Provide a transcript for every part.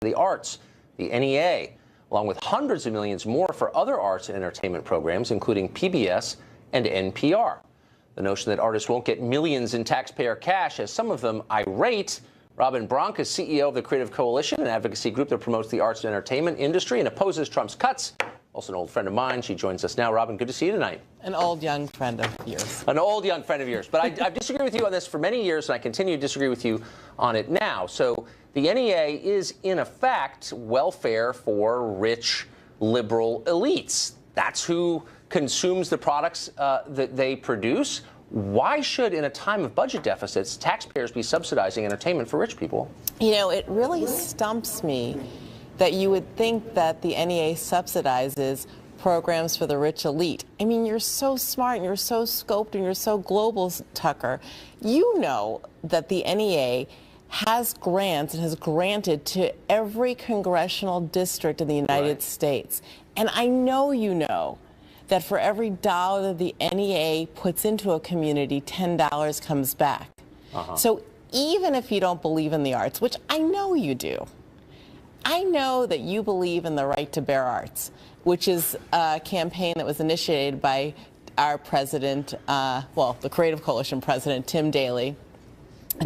the arts, the NEA, along with hundreds of millions more for other arts and entertainment programs, including PBS and NPR. The notion that artists won't get millions in taxpayer cash has some of them irate. Robin Bronk is CEO of the Creative Coalition, an advocacy group that promotes the arts and entertainment industry and opposes Trump's cuts. Also an old friend of mine. She joins us now. Robin, good to see you tonight. An old young friend of yours. An old young friend of yours. But I've disagreed with you on this for many years, and I continue to disagree with you on it now. So the NEA is, in effect, welfare for rich liberal elites. That's who consumes the products that they produce. Why should, in a time of budget deficits, taxpayers be subsidizing entertainment for rich people? You know, it really stumps me that you would think that the NEA subsidizes programs for the rich elite. I mean, you're so smart and you're so scoped and you're so global, Tucker. You know that the NEA has grants and has granted to every congressional district in the United States. And I know you know that for every dollar that the NEA puts into a community, $10 comes back. So even if you don't believe in the arts, which I know you do, I know that you believe in the right to bear arts, which is a campaign that was initiated by our president, well, the Creative Coalition president, Tim Daly,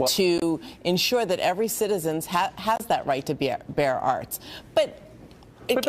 to ensure that every citizen has that right to bear arts. But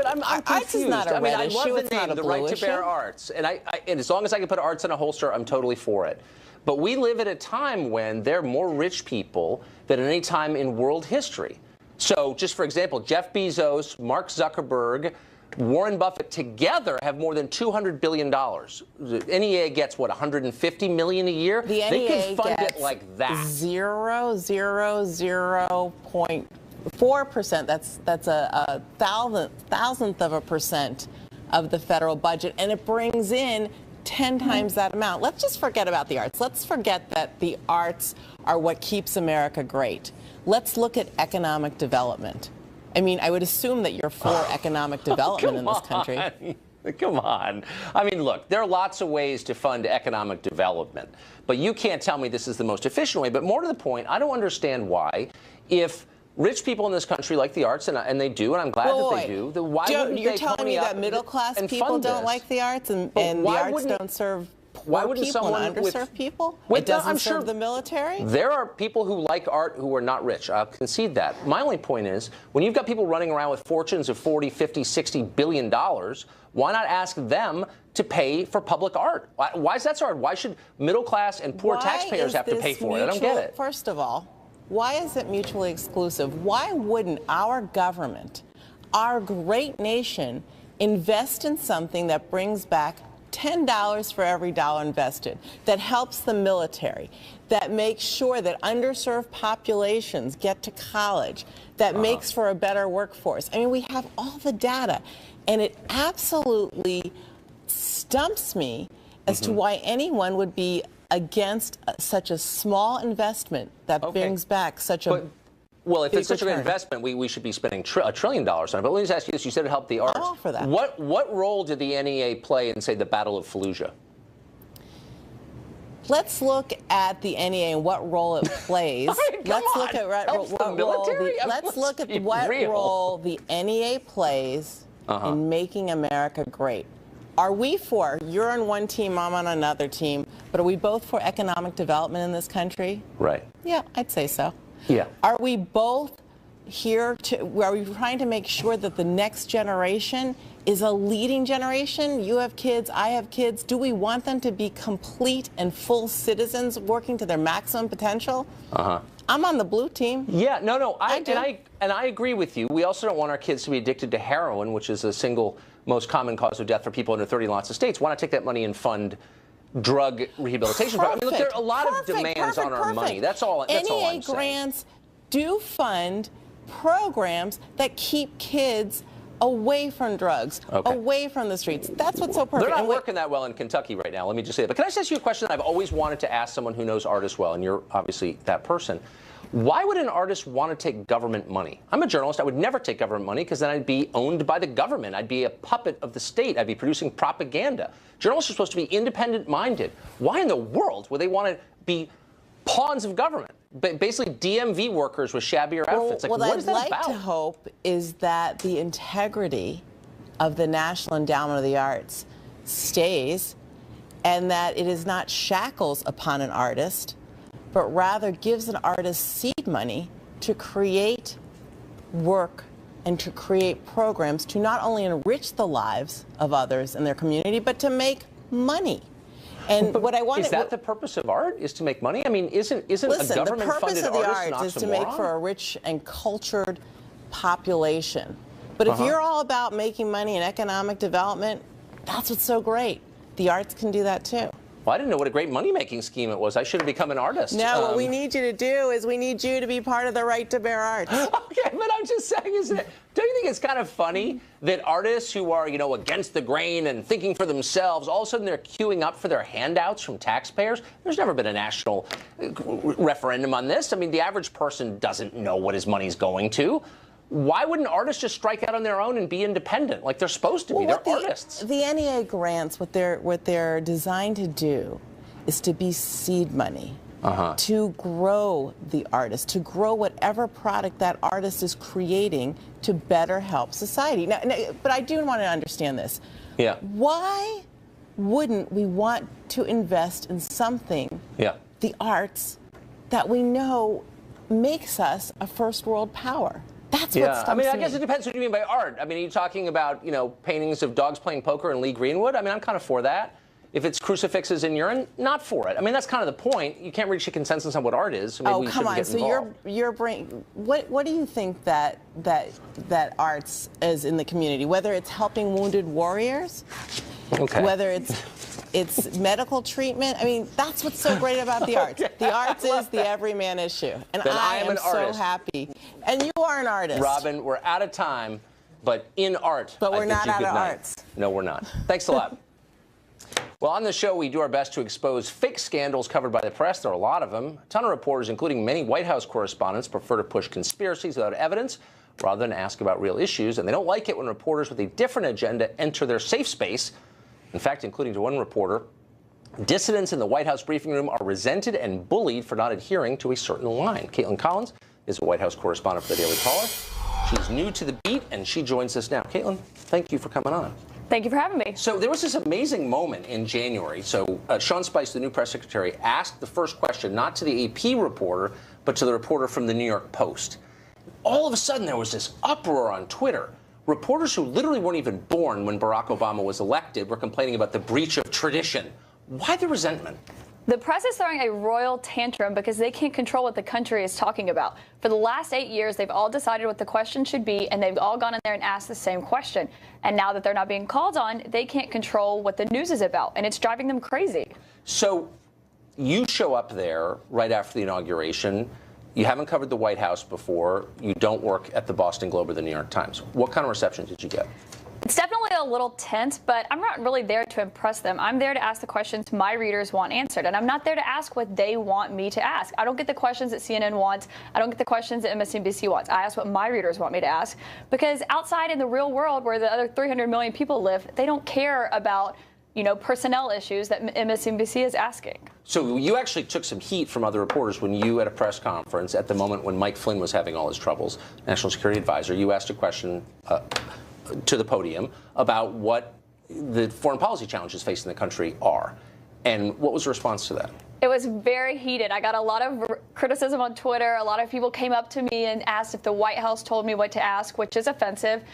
I'm arts is not a red issue. I love the it's not name, a the blue right issue. to bear arts. And as long as I can put arts in a holster, I'm totally for it. But we live at a time when there are more rich people than at any time in world history. So just for example, Jeff Bezos, Mark Zuckerberg, Warren Buffett together have more than $200 billion. The NEA gets, what, $150 million a year? The NEA they can fund gets it like that. 0.4%. That's a thousandth of a percent of the federal budget, and it brings in 10 times that amount. Let's just forget about the arts. Let's forget that the arts are what keeps America great. Let's look at economic development. I mean, I would assume that you're for economic development in this country. Come on. I mean, look, there are lots of ways to fund economic development, but you can't tell me this is the most efficient way. But more to the point, I don't understand why, if rich people in this country like the arts, and they do, and I'm glad that they do, why wouldn't you're they telling me that middle-class people don't like the arts, and the arts don't serve poor people and underserved people? It doesn't serve the military? There are people who like art who are not rich. I'll concede that. My only point is, when you've got people running around with fortunes of 40, 50, 60 billion dollars, why not ask them to pay for public art? Why is that so hard? Why should middle class and poor taxpayers have to pay for it? I don't get it. First of all, why is it mutually exclusive? Why wouldn't our government, our great nation, invest in something that brings back $10 for every dollar invested, that helps the military, that makes sure that underserved populations get to college, that makes for a better workforce? I mean, we have all the data, and it absolutely stumps me as to why anyone would be against such a small investment that brings back such a well, if it's such a return. good investment, we should be spending $1 trillion on it. But let me just ask you this. You said it helped the arts. I'm all for that. What role did the NEA play in, say, the Battle of Fallujah? Let's look at the NEA and what role it plays. Let's look at what role the NEA plays in making America great. Are we for, you're on one team, I'm on another team, but are we both for economic development in this country? Right. Yeah, I'd say so. Yeah. Are we both here are we trying to make sure that the next generation is a leading generation? You have kids, I have kids. Do we want them to be complete and full citizens working to their maximum potential? I'm on the blue team. Yeah, no, I do. And I agree with you. We also don't want our kids to be addicted to heroin, which is the single most common cause of death for people under 30 in lots of states. Why not take that money and fund drug rehabilitation programs? I mean, look, there are a lot of demands on our money. That's all I'm saying. NEA grants do fund programs that keep kids away from drugs, away from the streets. That's what's so perfect. They're not working that well in Kentucky right now, let me just say that. But can I just ask you a question that I've always wanted to ask someone who knows artists well, and you're obviously that person. Why would an artist want to take government money? I'm a journalist. I would never take government money because then I'd be owned by the government. I'd be a puppet of the state. I'd be producing propaganda. Journalists are supposed to be independent-minded. Why in the world would they want to be pawns of government? basically DMV workers with shabbier outfits. What what is that I'd like about? to hope is that the integrity of the National Endowment of the Arts stays, and that it is not shackles upon an artist, but rather gives an artist seed money to create work and to create programs to not only enrich the lives of others in their community, but to make money. And but what I want is that the purpose of art? Is to make money? I mean, isn't listen, a government-funded the purpose of the artist arts is to make for a rich and cultured population. But if you're all about making money and economic development, that's what's so great. The arts can do that too. Well, I didn't know what a great money-making scheme it was. I should have become an artist. No, what we need you to do is we need you to be part of the Right to Bear Arts. Okay, but I'm just saying, don't you think it's kind of funny that artists who are, against the grain and thinking for themselves, all of a sudden they're queuing up for their handouts from taxpayers? There's never been a national referendum on this. I mean, the average person doesn't know what his money's going to. Why wouldn't artists just strike out on their own and be independent like they're supposed to be? They're artists. The NEA grants, what they're designed to do is to be seed money, to grow the artist, to grow whatever product that artist is creating to better help society. Now, but I do want to understand this. Yeah. Why wouldn't we want to invest in something, the arts, that we know makes us a first world power? That's what stumps me. I guess it depends what you mean by art. I mean, are you talking about, paintings of dogs playing poker in Lee Greenwood? I mean, I'm kind of for that. If it's crucifixes in urine, not for it. I mean, that's kind of the point. You can't reach a consensus on what art is. So maybe we come on. Get involved. So your brain. What do you think that arts is in the community? Whether it's helping wounded warriors, whether it's medical treatment. I mean, that's what's so great about the arts. The arts is the everyman issue. And I am so happy. And you are an artist. Robin, we're out of time, but in art. But we're not out of arts. No, we're not. Thanks a lot. Well, on the show, we do our best to expose fake scandals covered by the press. There are a lot of them. A ton of reporters, including many White House correspondents, prefer to push conspiracies without evidence rather than ask about real issues. And they don't like it when reporters with a different agenda enter their safe space. In fact, including to one reporter, dissidents in the White House briefing room are resented and bullied for not adhering to a certain line. Caitlin Collins is a White House correspondent for the Daily Caller. She's new to the beat, and she joins us now. Caitlin, thank you for coming on. Thank you for having me. So there was this amazing moment in January. So Sean Spicer, the new press secretary, asked the first question not to the AP reporter, but to the reporter from the New York Post. All of a sudden, there was this uproar on Twitter. Reporters who literally weren't even born when Barack Obama was elected were complaining about the breach of tradition. Why the resentment? The press is throwing a royal tantrum because they can't control what the country is talking about. For the last 8 years, they've all decided what the question should be, and they've all gone in there and asked the same question. And now that they're not being called on, they can't control what the news is about, and it's driving them crazy. So you show up there right after the inauguration. You haven't covered the White House before. You don't work at the Boston Globe or the New York Times. What kind of reception did you get? It's definitely a little tense, but I'm not really there to impress them. I'm there to ask the questions my readers want answered, and I'm not there to ask what they want me to ask. I don't get the questions that CNN wants. I don't get the questions that MSNBC wants. I ask what my readers want me to ask, because outside in the real world where the other 300 million people live, they don't care about personnel issues that MSNBC is asking. So you actually took some heat from other reporters when you, at a press conference, at the moment when Mike Flynn was having all his troubles, National Security Advisor, you asked a question to the podium about what the foreign policy challenges facing the country are. And what was the response to that? It was very heated. I got a lot of criticism on Twitter. A lot of people came up to me and asked if the White House told me what to ask, which is offensive.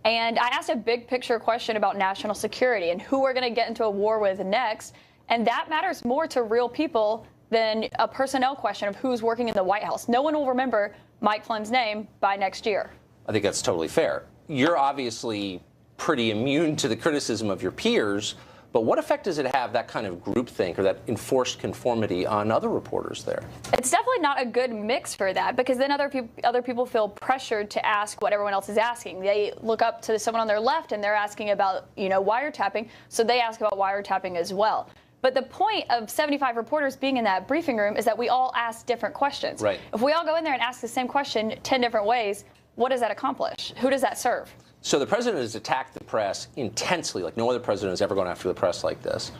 And I asked a big picture question about national security and who we're going to get into a war with next. And that matters more to real people than a personnel question of who's working in the White House. No one will remember Mike Flynn's name by next year. I think that's totally fair. You're obviously pretty immune to the criticism of your peers, but what effect does it have, that kind of groupthink or that enforced conformity, on other reporters there? It's definitely not a good mix for that, because then other people feel pressured to ask what everyone else is asking. They look up to someone on their left and they're asking about, wiretapping, so they ask about wiretapping as well. But the point of 75 reporters being in that briefing room is that we all ask different questions. Right. If we all go in there and ask the same question 10 different ways, what does that accomplish? Who does that serve? So the president has attacked the press intensely, like no other president has ever gone after the press like this.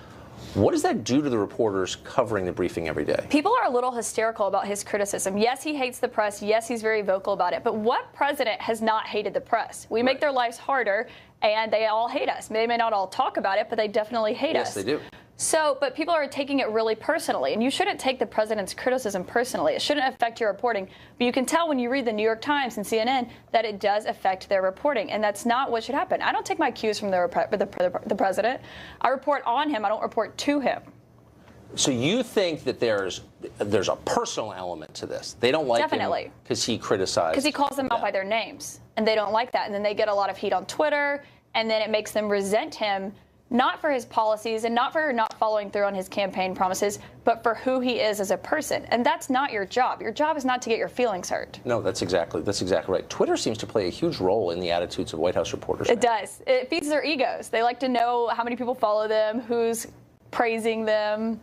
What does that do to the reporters covering the briefing every day? People are a little hysterical about his criticism. Yes, he hates the press. Yes, he's very vocal about it. But what president has not hated the press? We make their lives harder, and they all hate us. They may not all talk about it, but they definitely hate us. Yes, they do. So, but people are taking it really personally, and you shouldn't take the president's criticism personally. It shouldn't affect your reporting. But you can tell when you read the New York Times and CNN that it does affect their reporting, and that's not what should happen. I don't take my cues from the president. I report on him. I don't report to him. So you think that there's a personal element to this? They don't like him because he criticized. Because he calls them out by their names, and they don't like that, and then they get a lot of heat on Twitter, and then it makes them resent him. Not for his policies and not for not following through on his campaign promises, but for who he is as a person. And that's not your job. Your job is not to get your feelings hurt. No, that's exactly right. Twitter seems to play a huge role in the attitudes of White House reporters. It does. It feeds their egos. They like to know how many people follow them, who's praising them.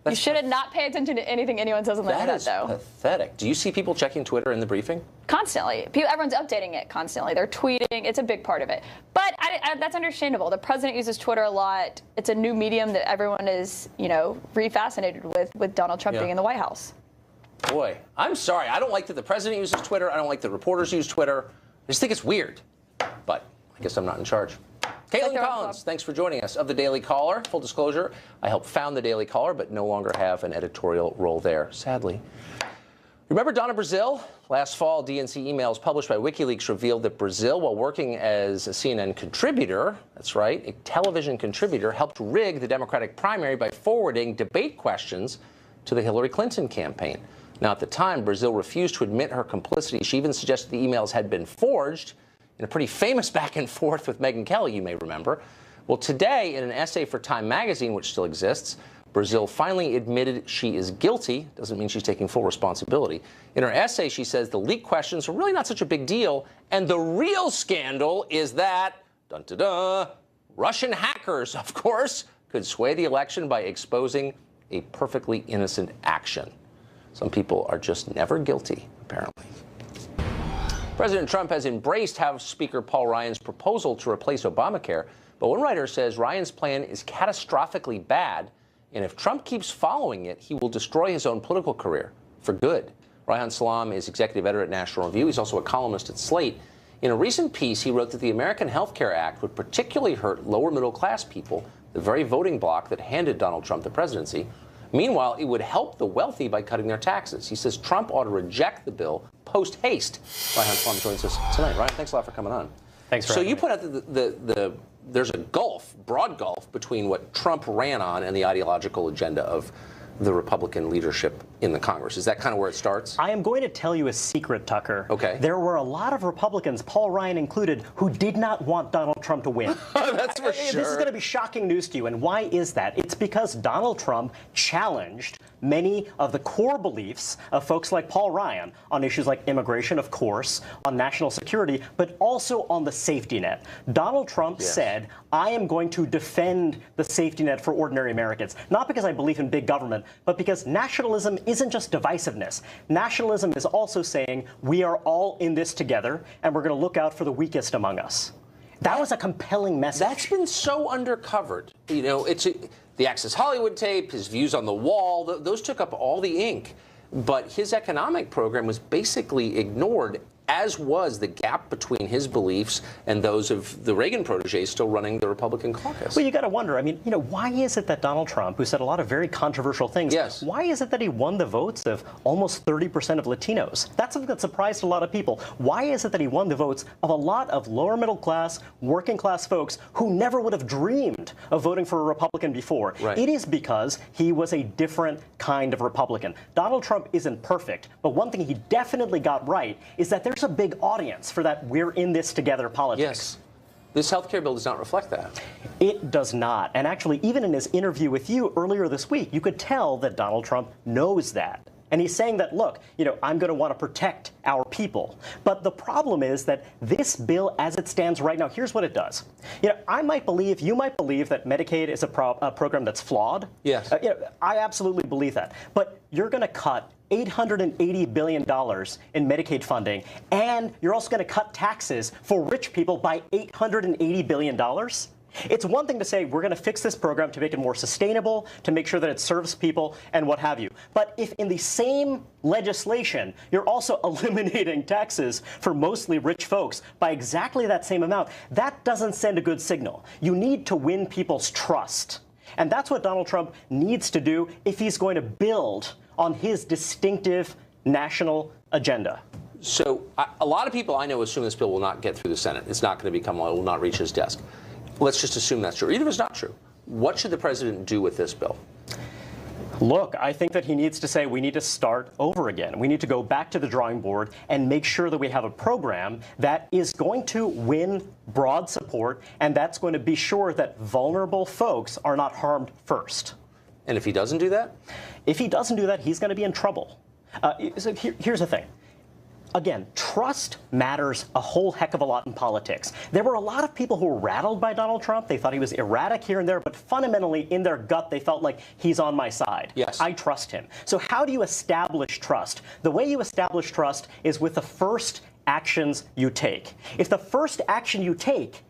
You should not pay attention to anything anyone says on the internet, though. That is pathetic. Do you see people checking Twitter in the briefing? Constantly. Everyone's updating it constantly. They're tweeting. It's a big part of it. But that's understandable. The president uses Twitter a lot. It's a new medium that everyone is, re-fascinated with Donald Trump being in the White House. Boy, I'm sorry. I don't like that the president uses Twitter. I don't like that reporters use Twitter. I just think it's weird. But I guess I'm not in charge. Caitlin Collins, thanks for joining us, of The Daily Caller. Full disclosure, I helped found The Daily Caller, but no longer have an editorial role there, sadly. Remember Donna Brazile? Last fall, DNC emails published by WikiLeaks revealed that Brazile, while working as a CNN contributor, that's right, a television contributor, helped rig the Democratic primary by forwarding debate questions to the Hillary Clinton campaign. Now, at the time, Brazile refused to admit her complicity. She even suggested the emails had been forged, in a pretty famous back and forth with Megyn Kelly, you may remember. Well, today, in an essay for Time magazine, which still exists, Brazile finally admitted she is guilty. Doesn't mean she's taking full responsibility. In her essay, she says the leaked questions are really not such a big deal, and the real scandal is that, dun-dun-dun, Russian hackers, of course, could sway the election by exposing a perfectly innocent action. Some people are just never guilty, apparently. President Trump has embraced House Speaker Paul Ryan's proposal to replace Obamacare, but one writer says Ryan's plan is catastrophically bad, and if Trump keeps following it, he will destroy his own political career for good. Reihan Salam is executive editor at National Review. He's also a columnist at Slate. In a recent piece, he wrote that the American Health Care Act would particularly hurt lower middle-class people, the very voting bloc that handed Donald Trump the presidency. Meanwhile, it would help the wealthy by cutting their taxes. He says Trump ought to reject the bill post-haste. Reihan Salam joins us tonight. Ryan, thanks a lot for coming on. Thanks for having me. So you put out there's a broad gulf between what Trump ran on and the ideological agenda of the Republican leadership in the Congress. Is that kind of where it starts? I am going to tell you a secret, Tucker. Okay. There were a lot of Republicans, Paul Ryan included, who did not want Donald Trump to win. That's for sure. This is going to be shocking news to you. And why is that? It's because Donald Trump challenged many of the core beliefs of folks like Paul Ryan on issues like immigration, of course, on national security, but also on the safety net. Donald Trump said, I am going to defend the safety net for ordinary Americans, not because I believe in big government, but because nationalism isn't just divisiveness. Nationalism is also saying we are all in this together, and we're going to look out for the weakest among us. That was a compelling message. That's been so undercovered. You know, it's the Access Hollywood tape, his views on the wall, those took up all the ink. But his economic program was basically ignored, as was the gap between his beliefs and those of the Reagan protégés still running the Republican caucus. Well, you got to wonder, I mean, why is it that Donald Trump, who said a lot of very controversial things, why is it that he won the votes of almost 30% of Latinos? That's something that surprised a lot of people. Why is it that he won the votes of a lot of lower middle class, working class folks who never would have dreamed of voting for a Republican before? Right. It is because he was a different kind of Republican. Donald Trump isn't perfect, but one thing he definitely got right is that there's a big audience for that we're in this together politics. Yes. This health care bill does not reflect that. It does not. And actually, even in his interview with you earlier this week, you could tell that Donald Trump knows that. And he's saying that, look, I'm going to want to protect our people. But the problem is that this bill, as it stands right now, here's what it does. You might believe that Medicaid is a program that's flawed. Yes. I absolutely believe that. But you're going to cut $880 billion in Medicaid funding, and you're also going to cut taxes for rich people by $880 billion. It's one thing to say we're going to fix this program to make it more sustainable, to make sure that it serves people and what have you. But if in the same legislation you're also eliminating taxes for mostly rich folks by exactly that same amount, that doesn't send a good signal. You need to win people's trust. And that's what Donald Trump needs to do if he's going to build on his distinctive national agenda. So a lot of people I know assume this bill will not get through the Senate. It's not going to become law. It will not reach his desk. Let's just assume that's true. Either is not true. What should the president do with this bill? Look, I think that he needs to say we need to start over again. We need to go back to the drawing board and make sure that we have a program that is going to win broad support, and that's going to be sure that vulnerable folks are not harmed first. And if he doesn't do that? If he doesn't do that, he's going to be in trouble. So here's the thing. Again, trust matters a whole heck of a lot in politics. There were a lot of people who were rattled by Donald Trump. They thought he was erratic here and there, but fundamentally, in their gut, they felt like he's on my side. Yes. I trust him. So how do you establish trust? The way you establish trust is with the first actions you take. If the first action you take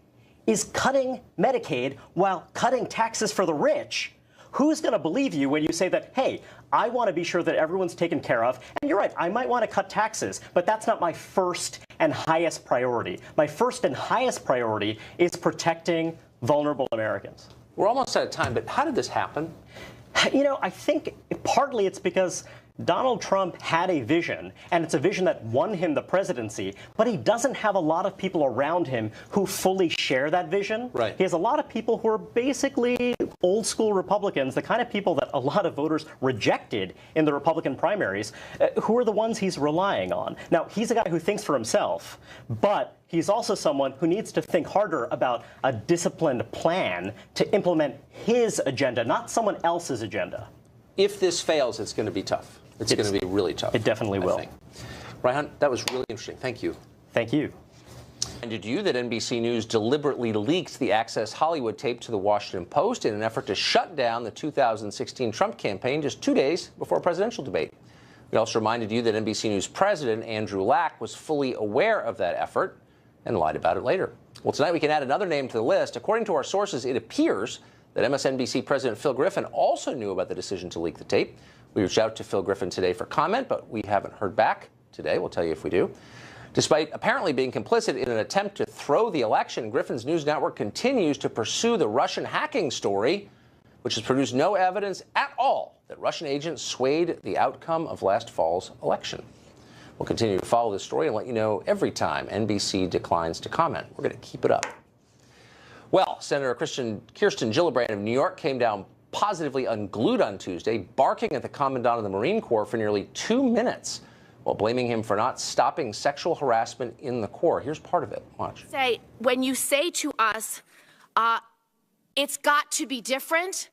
is cutting Medicaid while cutting taxes for the rich, who's going to believe you when you say that, hey, I want to be sure that everyone's taken care of? And you're right, I might want to cut taxes, but that's not my first and highest priority. My first and highest priority is protecting vulnerable Americans. We're almost out of time, but how did this happen? You know, I think partly it's because Donald Trump had a vision, and it's a vision that won him the presidency, but he doesn't have a lot of people around him who fully share that vision. Right. He has a lot of people who are basically old school Republicans, the kind of people that a lot of voters rejected in the Republican primaries, who are the ones he's relying on. Now, he's a guy who thinks for himself, but he's also someone who needs to think harder about a disciplined plan to implement his agenda, not someone else's agenda. If this fails, it's going to be tough. It's going to be really tough. It definitely will. Ryan, that was really interesting. Thank you. Thank you. And did you that NBC News deliberately leaked the Access Hollywood tape to the Washington Post in an effort to shut down the 2016 Trump campaign just 2 days before a presidential debate? We also reminded you that NBC News president Andrew Lack was fully aware of that effort and lied about it later. Well, tonight we can add another name to the list. According to our sources, it appears that MSNBC President Phil Griffin also knew about the decision to leak the tape. We reached out to Phil Griffin today for comment, but we haven't heard back today. We'll tell you if we do. Despite apparently being complicit in an attempt to throw the election, Griffin's news network continues to pursue the Russian hacking story, which has produced no evidence at all that Russian agents swayed the outcome of last fall's election. We'll continue to follow this story and let you know every time NBC declines to comment. We're going to keep it up. Well, Senator Kirsten Gillibrand of New York came down positively unglued on Tuesday, barking at the Commandant of the Marine Corps for nearly 2 minutes while blaming him for not stopping sexual harassment in the Corps. Here's part of it. Watch. When you say to us, it's got to be different,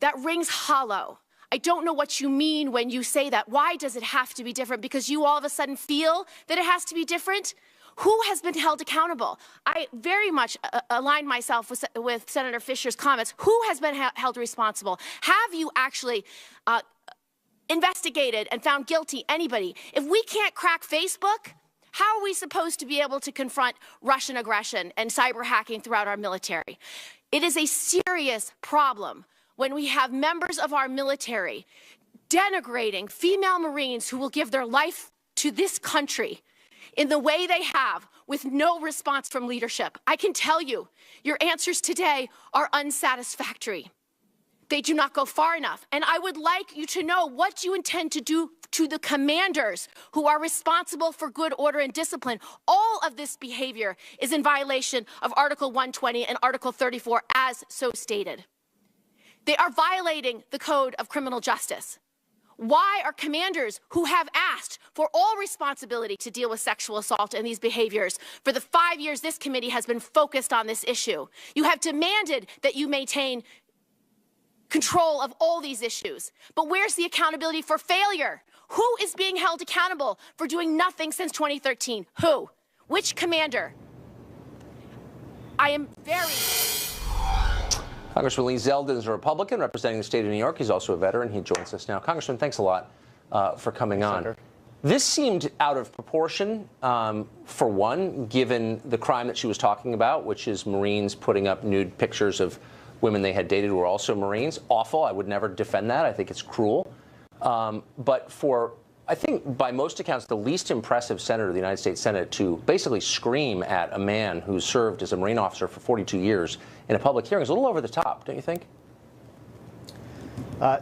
that rings hollow. I don't know what you mean when you say that. Why does it have to be different? Because you all of a sudden feel that it has to be different? Who has been held accountable? I very much align myself with Senator Fisher's comments. Who has been held responsible? Have you actually investigated and found guilty anybody? If we can't crack Facebook, how are we supposed to be able to confront Russian aggression and cyber hacking throughout our military? It is a serious problem when we have members of our military denigrating female Marines who will give their life to this country in the way they have, with no response from leadership. I can tell you, your answers today are unsatisfactory. They do not go far enough. And I would like you to know what you intend to do to the commanders who are responsible for good order and discipline. All of this behavior is in violation of Article 120 and Article 34 as so stated. They are violating the Code of Criminal Justice. Why are commanders who have asked for all responsibility to deal with sexual assault and these behaviors, for the 5 years this committee has been focused on this issue, you have demanded that you maintain control of all these issues. But where's the accountability for failure? Who is being held accountable for doing nothing since 2013? Who? Which commander? I am very... Congressman Lee Zeldin is a Republican representing the state of New York. He's also a veteran. He joins us now. Congressman, thanks a lot for coming on. This seemed out of proportion, for one, given the crime that she was talking about, which is Marines putting up nude pictures of women they had dated who were also Marines. Awful. I would never defend that. I think it's cruel. But for, I think, by most accounts, the least impressive senator of the United States Senate to basically scream at a man who served as a Marine officer for 42 years in a public hearing is a little over the top, don't you think?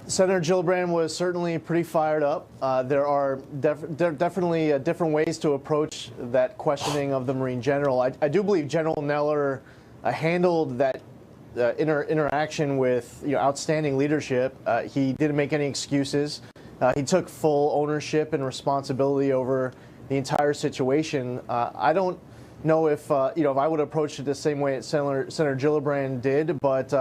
Senator Gillibrand was certainly pretty fired up. There are definitely different ways to approach that questioning of the Marine general. I do believe General Neller handled that interaction with outstanding leadership. He didn't make any excuses. He took full ownership and responsibility over the entire situation. I don't know if if I would approach it the same way that Senator Gillibrand did, but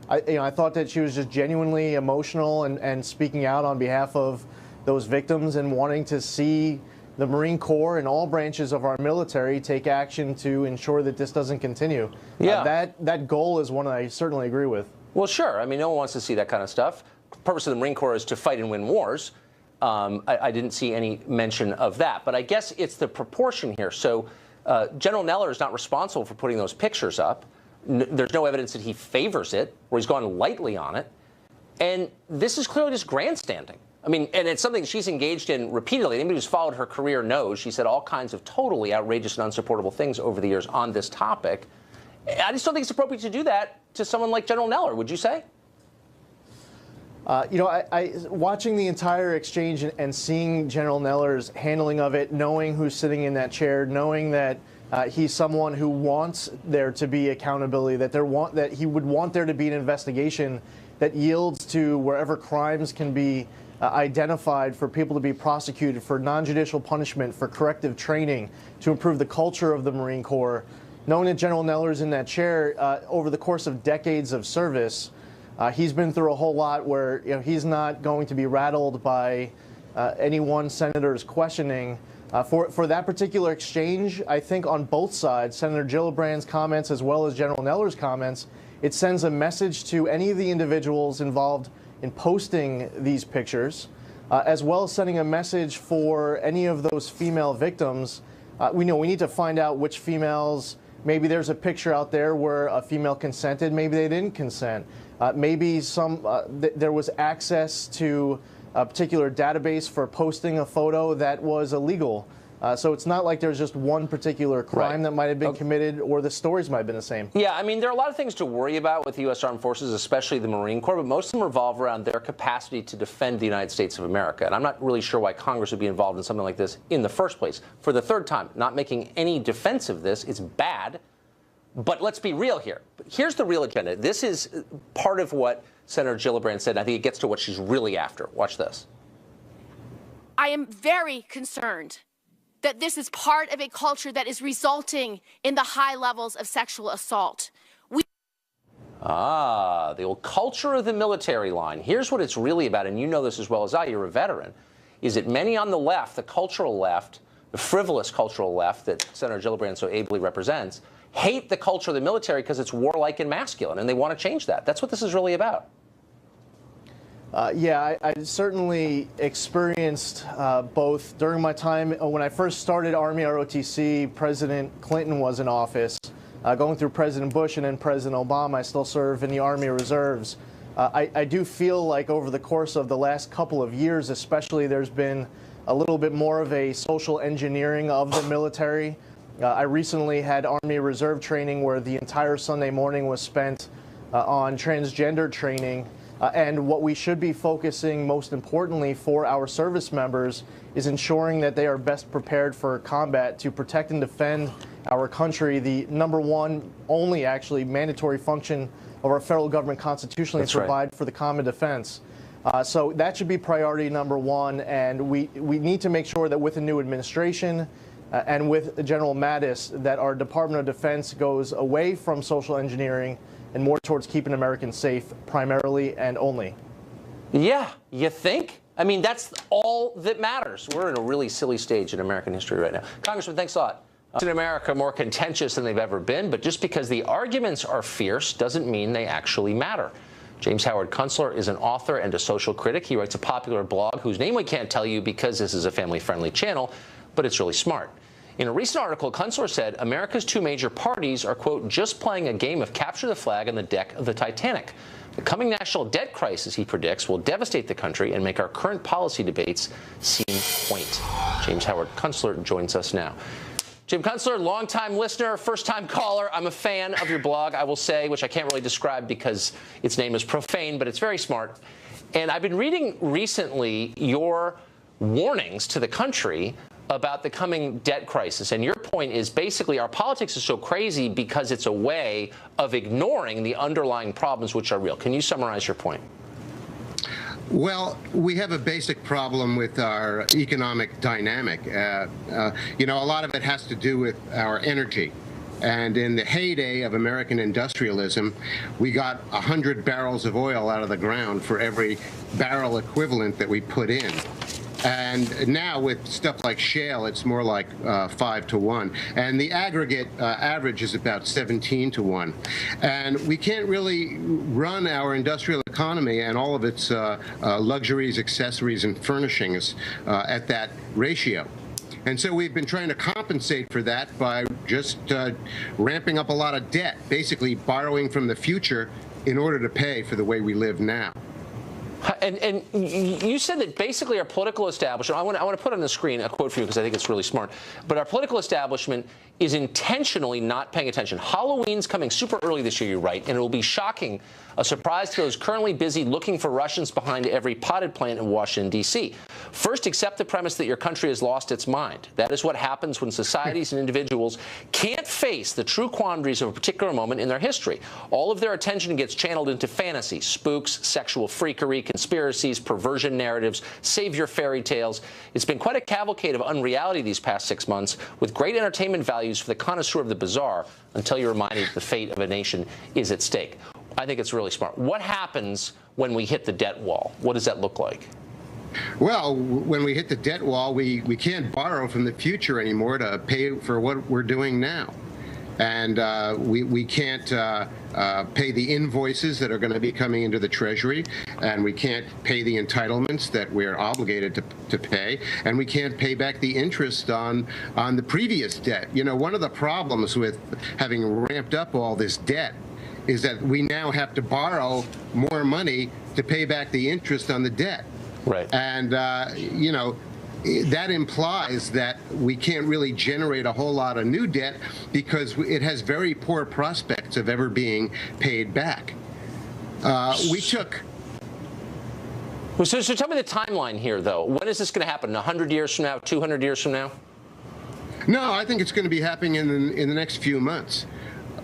I thought that she was just genuinely emotional and speaking out on behalf of those victims and wanting to see the Marine Corps and all branches of our military take action to ensure that this doesn't continue. Yeah. That goal is one I certainly agree with. Well, sure. I mean, no one wants to see that kind of stuff. The purpose of the Marine Corps is to fight and win wars. I didn't see any mention of that. But I guess it's the proportion here. So General Neller is not responsible for putting those pictures up. There's no evidence that he favors it or he's gone lightly on it. And this is clearly just grandstanding. I mean, and it's something she's engaged in repeatedly. Anybody who's followed her career knows she said all kinds of totally outrageous and unsupportable things over the years on this topic. I just don't think it's appropriate to do that to someone like General Neller, would you say? Watching the entire exchange and seeing General Neller's handling of it, knowing who's sitting in that chair, knowing that he's someone who wants there to be accountability, that he would want there to be an investigation that yields to wherever crimes can be identified for people to be prosecuted, for non-judicial punishment, for corrective training, to improve the culture of the Marine Corps. Knowing that General Neller's in that chair over the course of decades of service, he's been through a whole lot where he's not going to be rattled by any one senator's questioning. For that particular exchange, I think on both sides, Senator Gillibrand's comments as well as General Neller's comments, it sends a message to any of the individuals involved in posting these pictures, as well as sending a message for any of those female victims. We need to find out which females. Maybe there's a picture out there where a female consented, maybe they didn't consent. Maybe there was access to a particular database for posting a photo that was illegal. So it's not like there's just one particular crime that might have been committed, or the stories might have been the same. Yeah, I mean, there are a lot of things to worry about with the U.S. Armed Forces, especially the Marine Corps, but most of them revolve around their capacity to defend the United States of America. And I'm not really sure why Congress would be involved in something like this in the first place. For the third time, not making any defense of this is bad. But let's be real here. Here's the real agenda. This is part of what Senator Gillibrand said. And I think it gets to what she's really after. Watch this. I am very concerned that this is part of a culture that is resulting in the high levels of sexual assault. The old culture of the military line. Here's what it's really about, and you know this as well as I, you're a veteran, is that many on the left, the cultural left, the frivolous cultural left that Senator Gillibrand so ably represents, hate the culture of the military because it's warlike and masculine, and they want to change that. That's what this is really about. I certainly experienced both during my time when I first started Army ROTC. President Clinton was in office. Going through President Bush and then President Obama, I still serve in the Army Reserves. I do feel like over the course of the last couple of years, especially, there's been a little bit more of a social engineering of the military. I recently had Army Reserve training where the entire Sunday morning was spent on transgender training. And what we should be focusing most importantly for our service members is ensuring that they are best prepared for combat to protect and defend our country, the number one, only actually mandatory function of our federal government constitutionally to provide for the common defense. So that should be priority number one. And we need to make sure that with the new administration and with General Mattis, that our Department of Defense goes away from social engineering and more towards keeping Americans safe primarily and only. Yeah, you think? I mean, that's all that matters. We're in a really silly stage in American history right now. Congressman, thanks a lot. In America, more contentious than they've ever been, but just because the arguments are fierce doesn't mean they actually matter. James Howard Kunstler is an author and a social critic. He writes a popular blog whose name we can't tell you because this is a family-friendly channel, but it's really smart. In a recent article, Kunstler said America's two major parties are, quote, just playing a game of capture the flag on the deck of the Titanic. The coming national debt crisis, he predicts, will devastate the country and make our current policy debates seem quaint. James Howard Kunstler joins us now. Jim Kunstler, longtime listener, first-time caller. I'm a fan of your blog, I will say, which I can't really describe because its name is profane, but it's very smart. And I've been reading recently your warnings to the country about the coming debt crisis. And your point is basically our politics is so crazy because it's a way of ignoring the underlying problems which are real. Can you summarize your point? Well, we have a basic problem with our economic dynamic. You know, a lot of it has to do with our energy. And in the heyday of American industrialism, we got 100 barrels of oil out of the ground for every barrel equivalent that we put in. And now with stuff like shale, it's more like 5 to 1. And the aggregate average is about 17 to 1. And we can't really run our industrial economy and all of its luxuries, accessories, and furnishings at that ratio. And so we've been trying to compensate for that by just ramping up a lot of debt, basically borrowing from the future in order to pay for the way we live now. And you said that basically our political establishment, I want to put on the screen a quote for you because I think it's really smart, but our political establishment is intentionally not paying attention. Halloween's coming super early this year, you write, and it will be shocking, a surprise to those currently busy looking for Russians behind every potted plant in Washington, D.C. First, accept the premise that your country has lost its mind. That is what happens when societies and individuals can't face the true quandaries of a particular moment in their history. All of their attention gets channeled into fantasy, spooks, sexual freakery, conspiracies, perversion narratives, savior fairy tales. It's been quite a cavalcade of unreality these past 6 months, with great entertainment values for the connoisseur of the bizarre, until you're reminded that the fate of a nation is at stake. I think it's really smart. What happens when we hit the debt wall? What does that look like? Well, when we hit the debt wall, we can't borrow from the future anymore to pay for what we're doing now. And we can't pay the invoices that are going to be coming into the Treasury, and we can't pay the entitlements that we're obligated to pay, and we can't pay back the interest on the previous debt. You know, one of the problems with having ramped up all this debt is that we now have to borrow more money to pay back the interest on the debt. Right. And, you know, that implies that we can't really generate a whole lot of new debt because it has very poor prospects of ever being paid back. We took... Well, so tell me the timeline here, though. When is this going to happen? 100 years from now? 200 years from now? No, I think it's going to be happening in the next few months.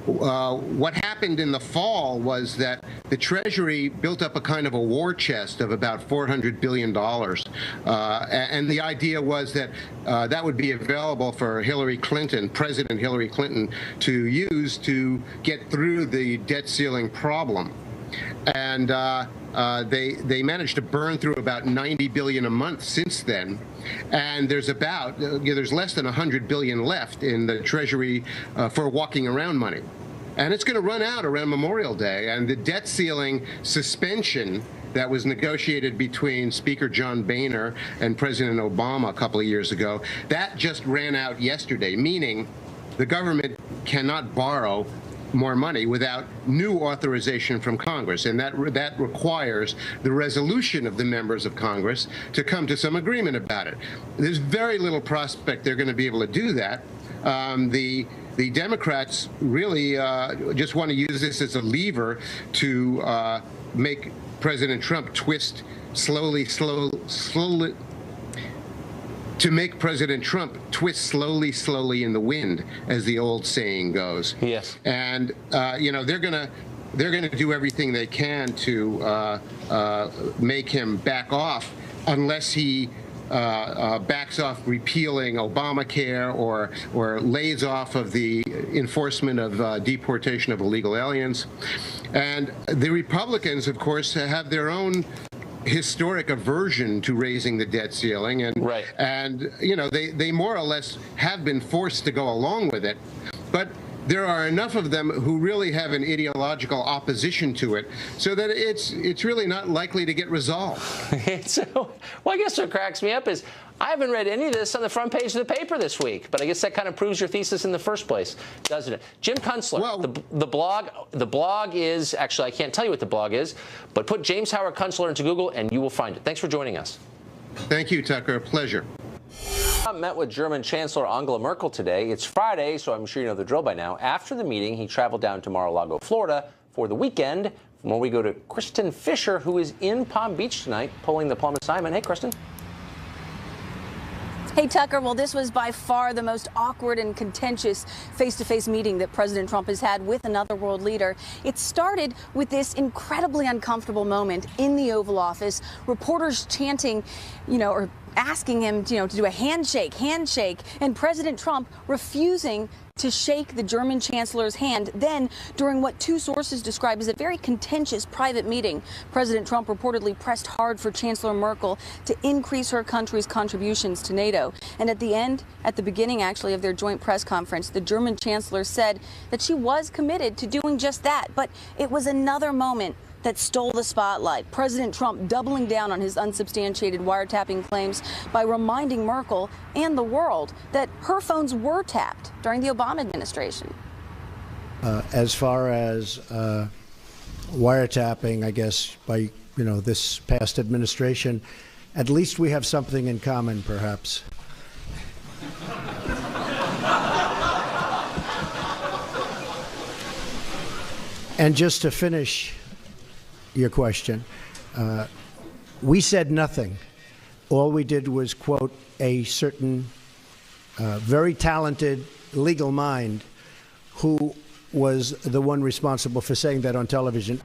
What happened in the fall was that the Treasury built up a kind of a war chest of about $400 billion. And the idea was that that would be available for Hillary Clinton, President Hillary Clinton, to use to get through the debt ceiling problem. And they managed to burn through about $90 billion a month since then. And there's about, there's less than $100 billion left in the Treasury for walking around money. And it's going to run out around Memorial Day. And the debt ceiling suspension that was negotiated between Speaker John Boehner and President Obama a couple of years ago, that just ran out yesterday, meaning the government cannot borrow more money without new authorization from Congress, and that requires the resolution of the members of Congress to come to some agreement about it. There's very little prospect they're going to be able to do that. The Democrats really just want to use this as a lever to make President Trump twist slowly, to make President Trump twist slowly in the wind, as the old saying goes. Yes. And you know, they're gonna do everything they can to make him back off, unless he backs off repealing Obamacare or lays off of the enforcement of deportation of illegal aliens. And the Republicans, of course, have their own historic aversion to raising the debt ceiling, and you know, they more or less have been forced to go along with it. But there are enough of them who really have an ideological opposition to it, so that it's really not likely to get resolved. Well, I guess what cracks me up is I haven't read any of this on the front page of the paper this week, but I guess that kind of proves your thesis in the first place, doesn't it? Jim Kunstler, well, the blog is, actually I can't tell you what the blog is, but put James Howard Kunstler into Google and you will find it. Thanks for joining us. Thank you, Tucker. A pleasure. Trump met with German Chancellor Angela Merkel today. It's Friday, so I'm sure you know the drill by now. After the meeting, he traveled down to Mar-a-Lago, Florida for the weekend. From where we go to Kristen Fisher, who is in Palm Beach tonight, pulling the plum assignment. Hey, Kristen. Hey, Tucker. Well, this was by far the most awkward and contentious face-to-face meeting that President Trump has had with another world leader. It started with this incredibly uncomfortable moment in the Oval Office, reporters chanting, or asking him, to do a handshake, and President Trump refusing to shake the German chancellor's hand. Then, during what two sources describe as a very contentious private meeting, President Trump reportedly pressed hard for Chancellor Merkel to increase her country's contributions to NATO. And at the beginning, actually, of their joint press conference, the German chancellor said that she was committed to doing just that. But it was another moment that stole the spotlight. President Trump doubling down on his unsubstantiated wiretapping claims by reminding Merkel and the world that her phones were tapped during the Obama administration. As far as wiretapping, I guess, by this past administration, at least we have something in common, perhaps. And just to finish your question, we said nothing. All we did was quote a certain very talented legal mind who was the one responsible for saying that on television.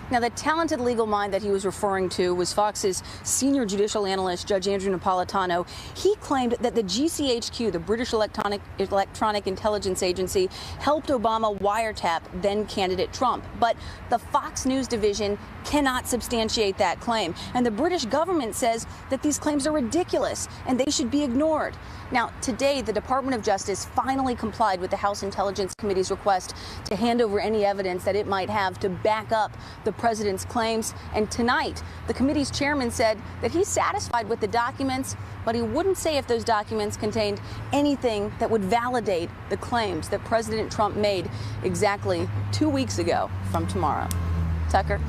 Now, the talented legal mind that he was referring to was Fox's senior judicial analyst, Judge Andrew Napolitano. He claimed that the GCHQ, the British Electronic Intelligence Agency, helped Obama wiretap then-candidate Trump. But the Fox News division cannot substantiate that claim. And the British government says that these claims are ridiculous and they should be ignored. Now, today, the Department of Justice finally complied with the House Intelligence Committee's request to hand over any evidence that it might have to back up the president's claims. And tonight, the committee's chairman said that he's satisfied with the documents, but he wouldn't say if those documents contained anything that would validate the claims that President Trump made exactly 2 weeks ago from tomorrow. Tucker?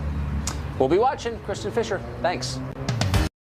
We'll be watching. Kristen Fisher, thanks.